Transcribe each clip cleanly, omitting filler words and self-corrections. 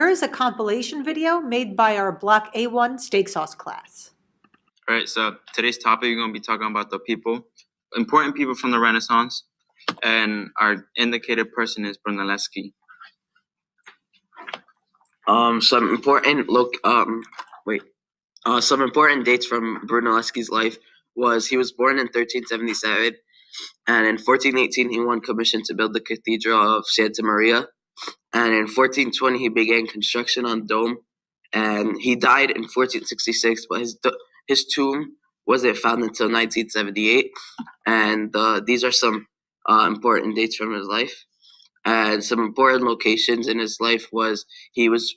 Here is a compilation video made by our Block A1 steak sauce class. All right, so today's topic, we're going to be talking about the people, important people from the Renaissance, and our indicated person is Brunelleschi. Some important dates from Brunelleschi's life was he was born in 1377, and in 1418 he won commission to build the Cathedral of Santa Maria, and in 1420 he began construction on the dome, and he died in 1466, but his tomb wasn't found until 1978, and these are some important dates from his life. And some important locations in his life was he was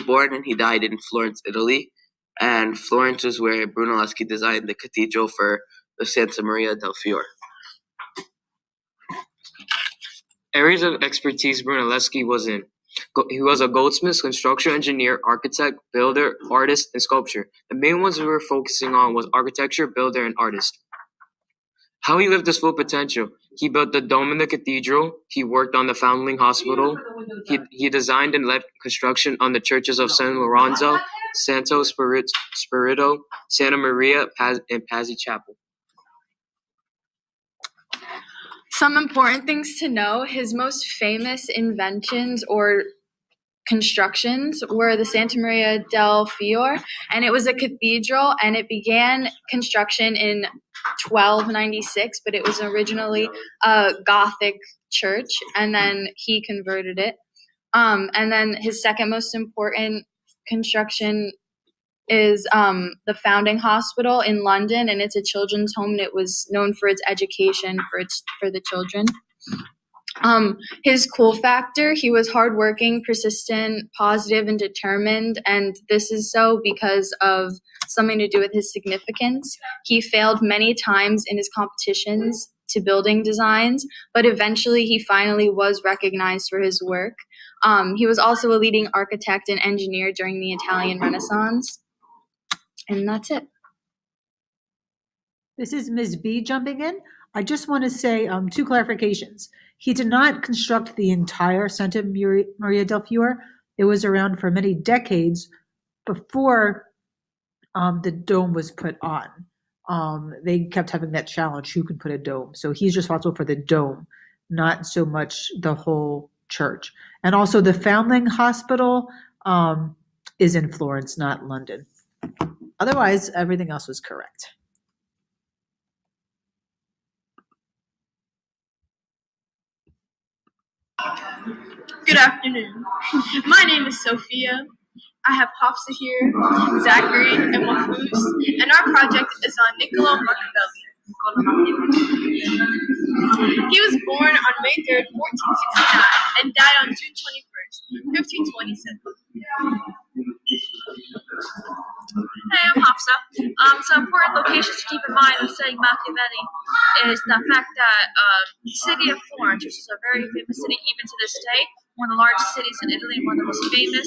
born and he died in Florence, Italy, and Florence is where Brunelleschi designed the cathedral for the Santa Maria del Fiore. Areas of expertise Brunelleschi was in. He was a goldsmith, construction engineer, architect, builder, artist, and sculptor. The main ones we were focusing on was architecture, builder, and artist. How he lived his full potential. He built the dome in the cathedral. He worked on the Foundling Hospital. He designed and led construction on the churches of San Lorenzo, Santo Spirito, Santa Maria, and Pazzi Chapel. Some important things to know: his most famous inventions or constructions were the Santa Maria del Fiore, and it was a cathedral, and it began construction in 1296, but it was originally a Gothic church, and then he converted it. And then his second most important construction is the Foundling Hospital in London, and it's a children's home, and it was known for its education for the children. His cool factor: he was hardworking, persistent, positive, and determined, and this is so because of something to do with his significance. He failed many times in his competitions to building designs, but eventually he finally was recognized for his work. He was also a leading architect and engineer during the Italian Renaissance. And that's it. This is Ms. B jumping in. I just want to say two clarifications. He did not construct the entire Santa Maria del Fiore. It was around for many decades before the dome was put on. They kept having that challenge, who can put a dome. So he's responsible for the dome, not so much the whole church. And also the Foundling Hospital is in Florence, not London. Otherwise, everything else was correct. Good afternoon. My name is Sophia. I have Hafsa here, Zachary, and Mahfouz, and our project is on Niccolo Machiavelli. He was born on May 3rd, 1469, and died on June 21st, 1527. Hey, I'm Hafsa. Some important locations to keep in mind when studying Machiavelli is the fact that the city of Florence, which is a very famous city even to this day, one of the largest cities in Italy, one of the most famous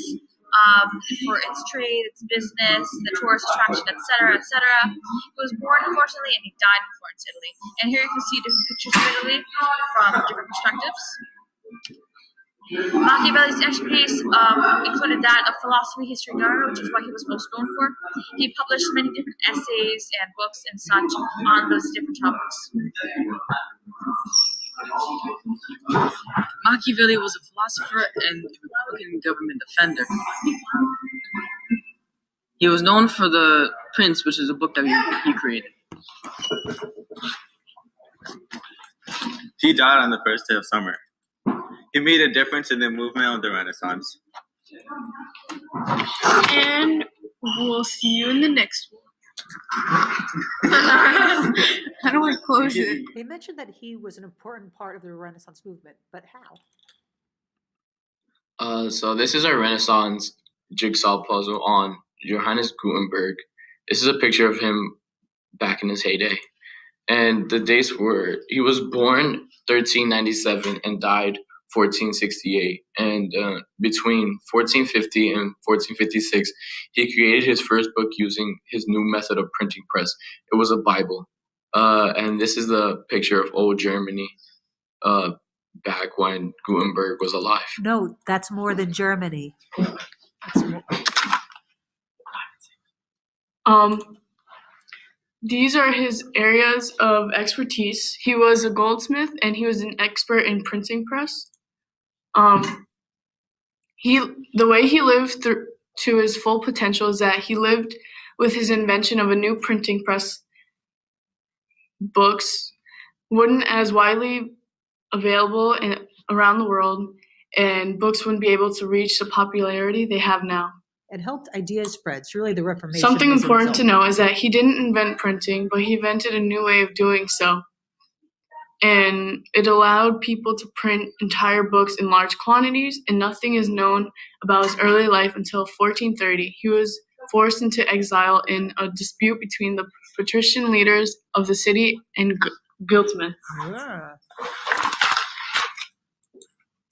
for its trade, its business, the tourist attraction, etc., etc. He was born, unfortunately, and he died in Florence, Italy. And here you can see different pictures of Italy from different perspectives. Machiavelli's expertise included that of philosophy, history, and art, which is what he was most known for. He published many different essays and books and such on those different topics. Machiavelli was a philosopher and Republican government defender. He was known for The Prince, which is a book that he created. He died on the first day of summer. He made a difference in the movement of the Renaissance. And we'll see you in the next one. How do I close it? They mentioned that he was an important part of the Renaissance movement, but how? So this is our Renaissance jigsaw puzzle on Johannes Gutenberg. This is a picture of him back in his heyday. And the dates were, he was born 1397 and died 1468. And between 1450 and 1456, he created his first book using his new method of printing press. It was a Bible. And this is the picture of old Germany back when Gutenberg was alive. No, that's more than Germany. These are his areas of expertise. He was a goldsmith and he was an expert in printing press. The way he lived to his full potential is that he lived with his invention of a new printing press. Books wouldn't as widely available around the world, and books wouldn't be able to reach the popularity they have now. It helped ideas spread. It's really the Reformation. Something was a important to result. know is that he didn't invent printing, but he invented a new way of doing so. And it allowed people to print entire books in large quantities, and nothing is known about his early life until 1430. He was forced into exile in a dispute between the patrician leaders of the city and guildsmiths. Yeah.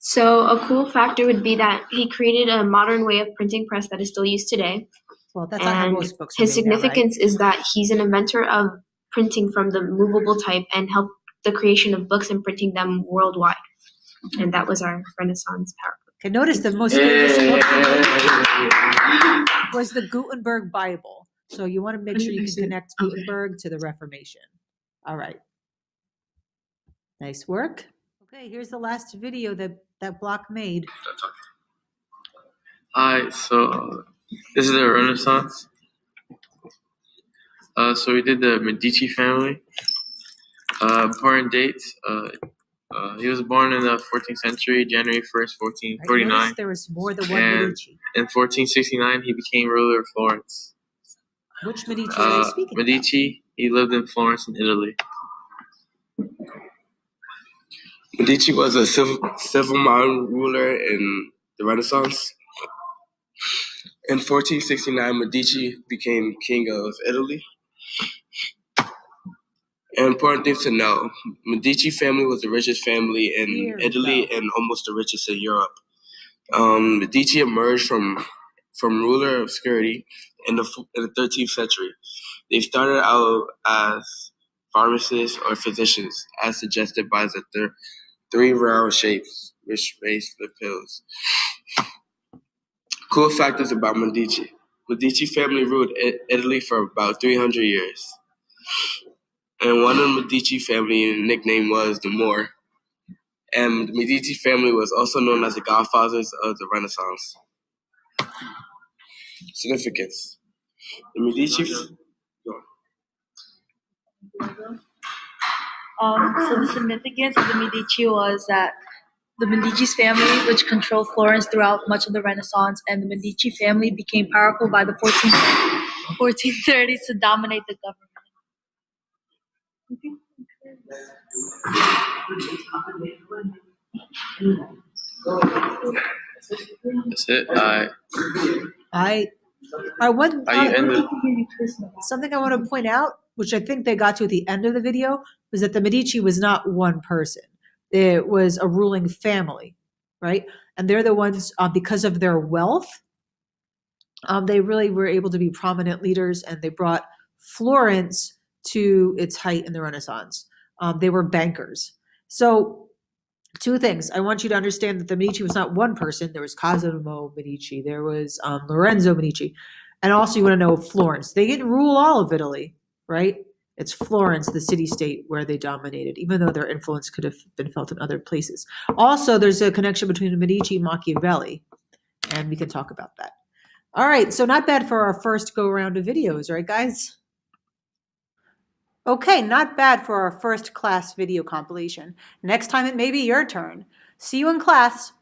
So a cool factor would be that he created a modern way of printing press that is still used today. Well, that's not how And most books are his made now, right? significance is that he's an inventor of printing from the movable type and helped the creation of books and printing them worldwide. And that was our Renaissance power. Okay, notice the most famous book was the Gutenberg Bible. So you want to make sure you can connect Gutenberg to the Reformation. All right. Nice work. Okay, here's the last video that Block made. Hi, so this is the Renaissance. So we did the Medici family. Important dates. He was born in the 14th century, January 1st, Right? 1449. Notice there was more than one And Medici. in 1469, he became ruler of Florence. Which Medici are they speaking Medici, he lived in Florence in Italy. Medici was a civil-minded ruler in the Renaissance. In 1469, Medici became king of Italy. An important thing to know, Medici family was the richest family in Here we Italy go. and almost the richest in Europe. Medici emerged from ruler obscurity in the 13th century. They started out as pharmacists or physicians, as suggested by the three round shapes, which raised the pills. Cool factors about Medici. Medici family ruled Italy for about 300 years. And one of the Medici family nickname was the Moor. And the Medici family was also known as the godfathers of the Renaissance. Significance. The Medici... So the significance of the Medici was that the Medici's family, which controlled Florence throughout much of the Renaissance, and the Medici family became powerful by the 1430s to dominate the government. That's it. Something I want to point out, which I think they got to at the end of the video, was that the Medici was not one person. It was a ruling family, right? And they're the ones, because of their wealth, they really were able to be prominent leaders, and they brought Florence to its height in the Renaissance. They were bankers. So two things. I want you to understand that the Medici was not one person. There was Cosimo Medici. There was Lorenzo Medici. And also you want to know Florence. They didn't rule all of Italy, right? It's Florence, the city-state, where they dominated, even though their influence could have been felt in other places. Also, there's a connection between the Medici and Machiavelli, and we can talk about that. All right, so not bad for our first go-around of videos, right, guys? Okay, not bad for our first class video compilation. Next time it may be your turn. See you in class.